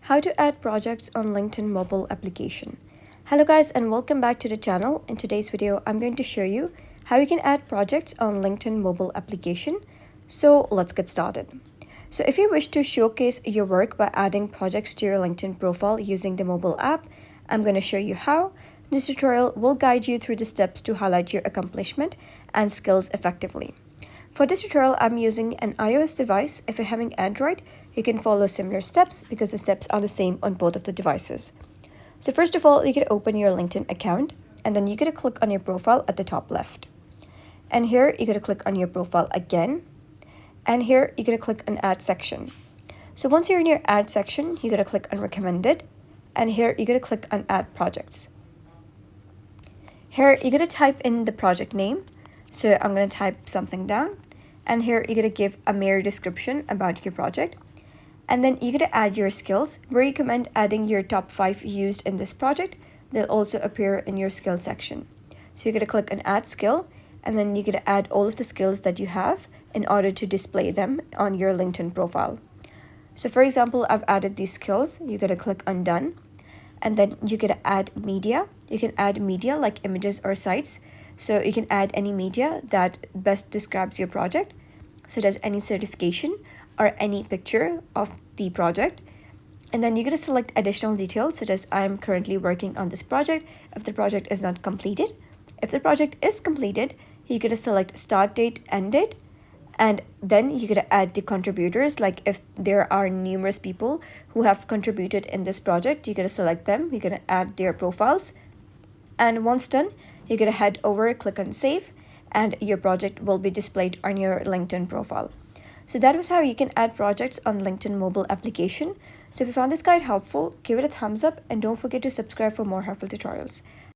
How to add projects on LinkedIn mobile application. Hello guys, and welcome back to the channel. In today's video, I'm going to show you how you can add projects on LinkedIn mobile application. So let's get started. So if you wish to showcase your work by adding projects to your LinkedIn profile using the mobile app, I'm going to show you how. This tutorial will guide you through the steps to highlight your accomplishment and skills effectively. For this tutorial, I'm using an iOS device. If you're having Android, you can follow similar steps because the steps are the same on both of the devices. So first of all, you can open your LinkedIn account, and then you're going to click on your profile at the top left. And here, you're going to click on your profile again. And here, you're going to click on Add Section. So once you're in your Add section, you're going to click on Recommended. And here, you're going to click on Add Projects. Here, you're going to type in the project name. So I'm going to type something down. And here, you're going to give a mere description about your project. And then you're going to add your skills. We recommend adding your top 5 used in this project. They'll also appear in your skills section. So you're going to click on Add Skill. And then you're going to add all of the skills that you have in order to display them on your LinkedIn profile. So for example, I've added these skills. You're going to click on Done. And then you're going to add media. You can add media like images or sites. So you can add any media that best describes your project, such as any certification or any picture of the project. And then you're going to select additional details, such as I'm currently working on this project if the project is not completed. If the project is completed, you're going to select start date, end date. And then you're going to add the contributors. Like if there are numerous people who have contributed in this project, you're going to select them. You're going to add their profiles. And once done, you're going to head over, click on Save, and your project will be displayed on your LinkedIn profile. So that was how you can add projects on LinkedIn mobile application. So if you found this guide helpful, give it a thumbs up and don't forget to subscribe for more helpful tutorials.